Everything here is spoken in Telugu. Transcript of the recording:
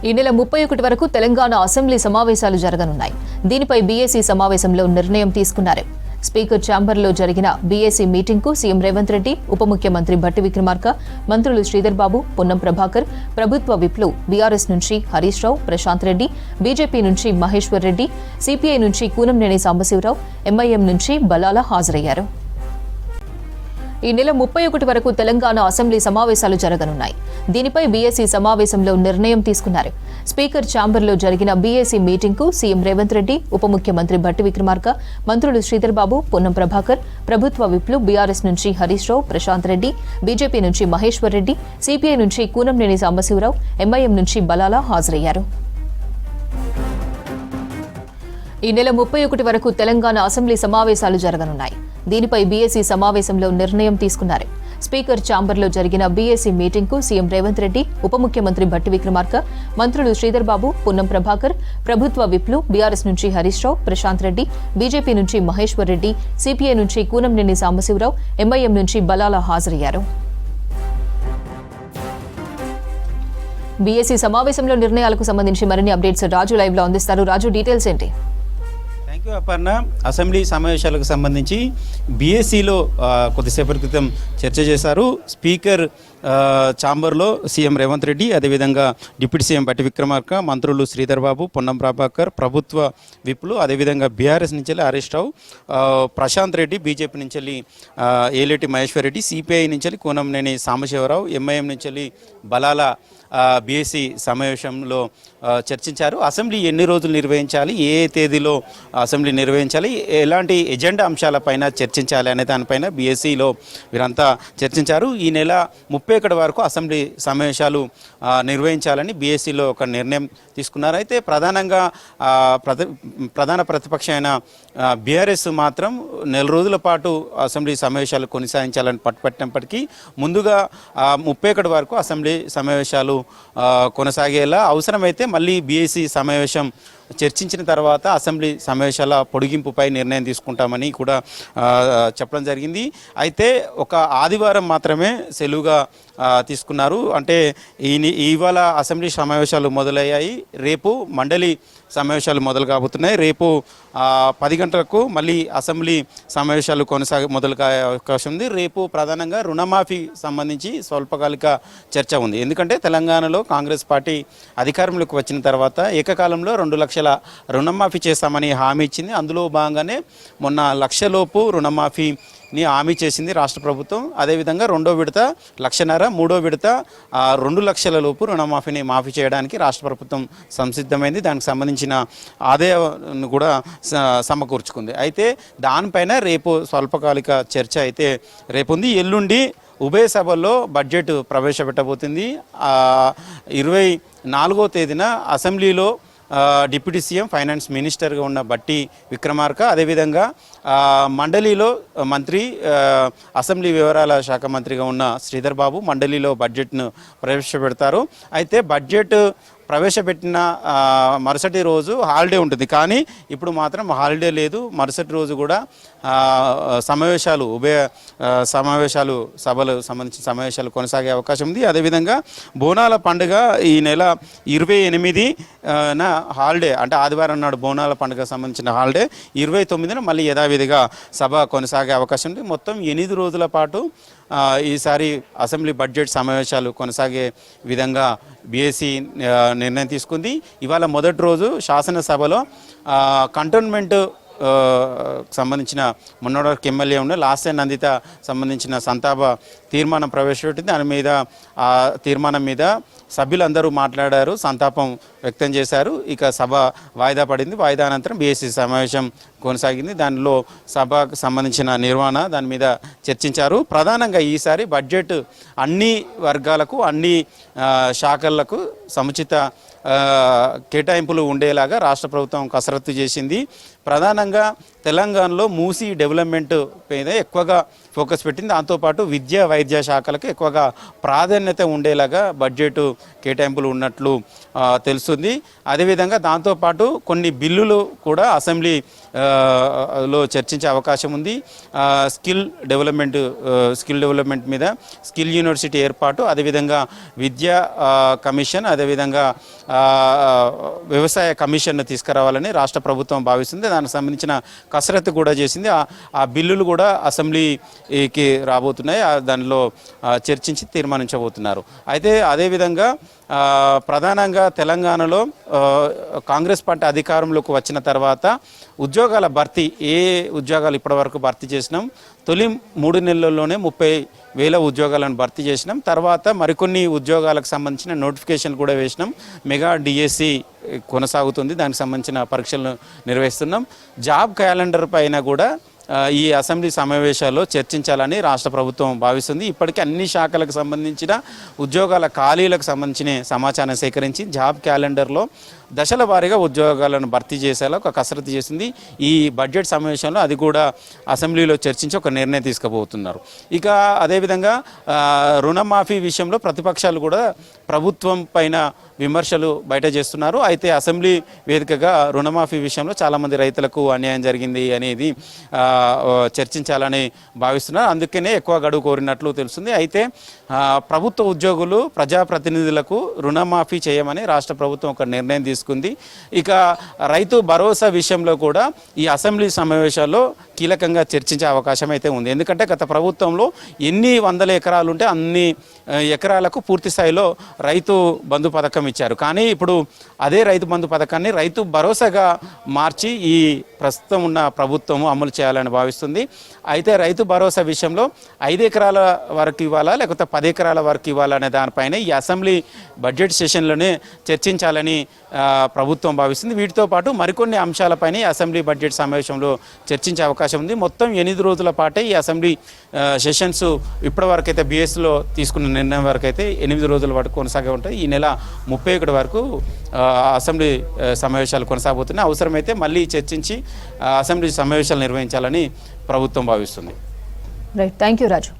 ఈ నెల 31 వరకు తెలంగాణ అసెంబ్లీ సమావేశాలు జరగనున్నాయి. దీనిపై బీఏసీ సమావేశంలో నిర్ణయం తీసుకున్నారు. స్పీకర్ ఛాంబర్లో జరిగిన బీఏసీ మీటింగ్కు సీఎం రేవంత్ రెడ్డి, ఉప ముఖ్యమంత్రి భట్టి విక్రమార్క, మంత్రులు శ్రీధర్ బాబు, పొన్నం ప్రభాకర్, ప్రభుత్వ విప్లు బీఆర్ఎస్ నుంచి హరీష్ రావు, ప్రశాంత్ రెడ్డి, బీజేపీ నుంచి మహేశ్వర్ రెడ్డి, సిపిఐ నుంచి కూనంనేని సాంబశివరావు, ఎంఐఎం నుంచి బలాల హాజరయ్యారు. ఈ నెల 31 వరకు తెలంగాణ అసెంబ్లీ సమావేశాలు జరగనున్నాయి. దీనిపై బీఏసీ సమావేశంలో నిర్ణయం తీసుకున్నారు. స్పీకర్ ఛాంబర్లో జరిగిన బీఏసీ మీటింగ్కు సీఎం రేవంత్ రెడ్డి, ఉప ముఖ్యమంత్రి భట్టి విక్రమార్క, మంత్రులు శ్రీధర్ బాబు, పొన్నం ప్రభాకర్, ప్రభుత్వ విప్లు బీఆర్ఎస్ నుంచి హరీష్ రావు, ప్రశాంత్ రెడ్డి, బీజేపీ నుంచి మహేశ్వర్ రెడ్డి, సిపిఐ నుంచి కూనంనేని సాంబశివరావు, ఎంఐఎం నుంచి బలాల హాజరయ్యారు. ఈ నెల 31 వరకు తెలంగాణ అసెంబ్లీ సమావేశాలు జరగనున్నాయి. దీనిపై బీఏసీ సమావేశంలో నిర్ణయం తీసుకున్నారు. స్పీకర్ ఛాంబర్లో జరిగిన బీఏసీ మీటింగ్కు సీఎం రేవంత్ రెడ్డి, ఉప ముఖ్యమంత్రి భట్టి విక్రమార్క, మంత్రులు శ్రీధర్ బాబు, పొన్నం ప్రభాకర్, ప్రభుత్వ విప్లు బీఆర్ఎస్ నుంచి హరీష్ రావు, ప్రశాంత్ రెడ్డి, బీజేపీ నుంచి మహేశ్వర్ రెడ్డి, సిపిఐ నుంచి కూనంనేని సాంబశివరావు, ఎంఐఎం నుంచి బలాల హాజరయ్యారు. బీఏసీ సమావేశంలో నిర్ణయాలకు సంబంధించి మరిన్ని అప్డేట్స్ రాజు లైవ్ లో అందిస్తారు. రాజు, డీటెయిల్స్ ఏంటి? Thank you Aparna. అసెంబ్లీ సమావేశాలకు సంబంధించి బీఏసీలో కొద్దిసేపటి క్రితం చర్చ చేశారు. స్పీకర్ ఛాంబర్లో సీఎం రేవంత్ రెడ్డి, అదేవిధంగా డిప్యూటీ సీఎం భట్టి విక్రమార్క, మంత్రులు శ్రీధర్ బాబు, పొన్నం ప్రభాకర్, ప్రభుత్వ విప్లు, అదేవిధంగా బీఆర్ఎస్ నుంచి హరీష్ రావు, ప్రశాంత్ రెడ్డి, బీజేపీ నుంచి ఏలేటి మహేశ్వర్ రెడ్డి, సిపిఐ నుంచి కూనంనేని సాంబశివరావు, ఎంఐఎం నుంచి బలాల బీఏసీ సమావేశంలో చర్చించారు. అసెంబ్లీ ఎన్ని రోజులు నిర్వహించాలి, ఏ తేదీలో అసెంబ్లీ నిర్వహించాలి, ఎలాంటి ఎజెండా అంశాలపైన చర్చించాలి అనే దానిపైన బీఏసీలో వీరంతా చర్చించారు. ఈ నెల 31 వరకు అసెంబ్లీ సమావేశాలు నిర్వహించాలని బీఏసీలో ఒక నిర్ణయం తీసుకున్నారు. అయితే ప్రధానంగా ప్రధాన ప్రతిపక్ష అయిన బీఆర్ఎస్ మాత్రం నెల రోజుల పాటు అసెంబ్లీ సమావేశాలు కొనసాగించాలని పట్టుపట్టినప్పటికీ ముందుగా 31 వరకు అసెంబ్లీ సమావేశాలు కొనసాగేలా, అవసరమైతే మళ్ళీ బీఏసీ సమావేశం చర్చించిన తర్వాత అసెంబ్లీ సమావేశాల పొడిగింపుపై నిర్ణయం తీసుకుంటామని కూడా చెప్పడం జరిగింది. అయితే ఒక ఆదివారం మాత్రమే సెలవుగా తీసుకున్నారు. అంటే ఇవాళ అసెంబ్లీ సమావేశాలు మొదలయ్యాయి. రేపు మండలి సమావేశాలు మొదలు కాబోతున్నాయి. రేపు 10 గంటలకు మళ్ళీ అసెంబ్లీ సమావేశాలు మొదలు కాయే అవకాశం ఉంది. రేపు ప్రధానంగా రుణమాఫీ సంబంధించి స్వల్పకాలిక చర్చ ఉంది. ఎందుకంటే తెలంగాణలో కాంగ్రెస్ పార్టీ అధికారంలోకి వచ్చిన తర్వాత ఏకకాలంలో 2 లక్షల రుణమాఫీ చేస్తామని హామీ ఇచ్చింది. అందులో భాగంగానే మొన్న 1 లక్షలోపు రుణమాఫీని హామీ చేసింది రాష్ట్ర ప్రభుత్వం. అదేవిధంగా 2వ విడత 1.5 లక్ష, 3వ విడత 2 లక్షల లోపు రుణమాఫీని మాఫీ చేయడానికి రాష్ట్ర ప్రభుత్వం సంసిద్ధమైంది. దానికి సంబంధించిన ఆదాయాన్ని కూడా సమకూర్చుకుంది. అయితే దానిపైన రేపు స్వల్పకాలిక చర్చ అయితే రేపు ఉంది. ఎల్లుండి ఉభయ సభల్లో బడ్జెట్ ప్రవేశపెట్టబోతుంది. 24వ తేదీన అసెంబ్లీలో డిప్యూటీ సీఎం ఫైనాన్స్ మినిస్టర్గా ఉన్న భట్టి విక్రమార్క, అదేవిధంగా మండలిలో మంత్రి అసెంబ్లీ వ్యవహారాల శాఖ మంత్రిగా ఉన్న శ్రీధర్ బాబు మండలిలో బడ్జెట్ను ప్రవేశపెడతారు. అయితే బడ్జెట్ ప్రవేశపెట్టిన మరుసటి రోజు హాలిడే ఉంటుంది. కానీ ఇప్పుడు మాత్రం హాలిడే లేదు. మరుసటి రోజు కూడా సమావేశాలు, ఉభయ సమావేశాలు, సభలు సంబంధించిన సమావేశాలు కొనసాగే అవకాశం ఉంది. అదేవిధంగా బోనాల పండుగ ఈ నెల 28న హాలిడే, అంటే ఆదివారం నాడు బోనాల పండుగ సంబంధించిన హాలిడే. 29న మళ్ళీ యథావిధిగా సభ కొనసాగే అవకాశం ఉంది. మొత్తం 8 రోజుల పాటు ఈసారి అసెంబ్లీ బడ్జెట్ సమావేశాలు కొనసాగే విధంగా బీఏసీ నిర్ణయం తీసుకుంది. ఇవాళ మొదటి రోజు శాసనసభలో కంటోన్మెంట్ సంబంధించిన మొన్నటివరకు ఎమ్మెల్యే ఉన్న లాస్య నందిత సంబంధించిన సంతాప తీర్మానం ప్రవేశపెట్టింది. దాని మీద ఆ తీర్మానం మీద సభ్యులందరూ మాట్లాడారు, సంతాపం వ్యక్తం చేశారు. ఇక సభ వాయిదా పడింది. వాయిదా అనంతరం బీఏసీ సమావేశం కొనసాగింది. దానిలో సభకు సంబంధించిన నిర్వహణ దాని మీద చర్చించారు. ప్రధానంగా ఈసారి బడ్జెట్ అన్ని వర్గాలకు, అన్ని శాఖలకు సముచిత కేటాయింపులు ఉండేలాగా రాష్ట్ర ప్రభుత్వం కసరత్తు చేసింది. ప్రధానంగా తెలంగాణలో మూసీ డెవలప్మెంట్ మీద ఎక్కువగా ఫోకస్ పెట్టింది. దాంతోపాటు విద్య, వైద్య శాఖలకు ఎక్కువగా ప్రాధాన్యత ఉండేలాగా బడ్జెట్ కేటాయింపులు ఉన్నట్లు తెలుస్తుంది. అదేవిధంగా దాంతోపాటు కొన్ని బిల్లులు కూడా అసెంబ్లీ లో చర్చించే అవకాశం ఉంది. స్కిల్ డెవలప్మెంట్ మీద స్కిల్ యూనివర్సిటీ ఏర్పాటు, అదేవిధంగా విద్యా కమిషన్, అదేవిధంగా వ్యవసాయ కమిషన్ను తీసుకురావాలని రాష్ట్ర ప్రభుత్వం భావిస్తుంది. దానికి సంబంధించిన కసరత్తు కూడా చేసింది. ఆ బిల్లులు కూడా అసెంబ్లీకి రాబోతున్నాయి. దానిలో చర్చించి తీర్మానించబోతున్నారు. అయితే అదేవిధంగా ప్రధానంగా తెలంగాణలో కాంగ్రెస్ పార్టీ అధికారంలోకి వచ్చిన తర్వాత ఉద్యోగాల భర్తీ, ఏ ఉద్యోగాలు ఇప్పటివరకు భర్తీ చేసినాం, తొలి 3 నెలల్లోనే 30,000 ఉద్యోగాలను భర్తీ చేసినాం. తర్వాత మరికొన్ని ఉద్యోగాలకు సంబంధించిన నోటిఫికేషన్ కూడా వేసినాం. మెగా డిఎస్సి కొనసాగుతుంది, దానికి సంబంధించిన పరీక్షలను నిర్వహిస్తున్నాం. జాబ్ క్యాలెండర్ పైన కూడా ఈ అసెంబ్లీ సమావేశాల్లో చర్చించాలని రాష్ట్ర ప్రభుత్వం భావిస్తుంది. ఇప్పటికే అన్ని శాఖలకు సంబంధించిన ఉద్యోగాల ఖాళీలకు సంబంధించిన సమాచారం సేకరించి జాబ్ క్యాలెండర్లో దశల వారీగా ఉద్యోగాలను భర్తీ చేసేలా ఒక కసరత్తు చేసింది. ఈ బడ్జెట్ సమావేశంలో అది కూడా అసెంబ్లీలో చర్చించి ఒక నిర్ణయం తీసుకుపోతున్నారు. ఇక అదేవిధంగా రుణమాఫీ విషయంలో ప్రతిపక్షాలు కూడా ప్రభుత్వం పైన విమర్శలు బయట చేస్తున్నారు. అయితే అసెంబ్లీ వేదికగా రుణమాఫీ విషయంలో చాలామంది రైతులకు అన్యాయం జరిగింది అనేది చర్చించాలని భావిస్తున్నారు. అందుకనే ఎక్కువ గడువు కోరినట్లు తెలుస్తుంది. అయితే ప్రభుత్వ ఉద్యోగులు, ప్రజాప్రతినిధులకు రుణమాఫీ చేయమని రాష్ట్ర ప్రభుత్వం ఒక నిర్ణయం తీసుకుంది. ఇక రైతు భరోసా విషయంలో కూడా ఈ అసెంబ్లీ సమావేశాల్లో కీలకంగా చర్చించే అవకాశం అయితే ఉంది. ఎందుకంటే గత ప్రభుత్వంలో ఎన్ని వందల ఎకరాలు ఉంటే అన్ని ఎకరాలకు పూర్తి స్థాయిలో రైతు బంధు పథకం ఇచ్చారు. కానీ ఇప్పుడు అదే రైతు బంధు పథకాన్ని రైతు భరోసాగా మార్చి ఈ ప్రస్తుతం ఉన్న ప్రభుత్వము అమలు చేయాలని భావిస్తుంది. అయితే రైతు భరోసా విషయంలో 5 ఎకరాల వరకు ఇవ్వాలా లేకపోతే 10 ఎకరాల వరకు ఇవ్వాలా అనే దానిపైన ఈ అసెంబ్లీ బడ్జెట్ సెషన్లోనే చర్చించాలని ప్రభుత్వం భావిస్తుంది. వీటితో పాటు మరికొన్ని అంశాలపైన అసెంబ్లీ బడ్జెట్ సమావేశంలో చర్చించే అవకాశం ఉంది. మొత్తం 8 రోజుల పాటే ఈ అసెంబ్లీ సెషన్స్ ఇప్పటివరకు అయితే బీఎస్లో తీసుకున్న నిర్ణయం వరకు అయితే 8 రోజుల వరకు కొనసాగే ఉంటాయి. ఈ నెల 31 వరకు అసెంబ్లీ సమావేశాలు కొనసాగుతున్నాయి. అవసరమైతే మళ్ళీ చర్చించి అసెంబ్లీ సమావేశాలు నిర్వహించాలని ప్రభుత్వం భావిస్తుంది. Right, thank you Raju.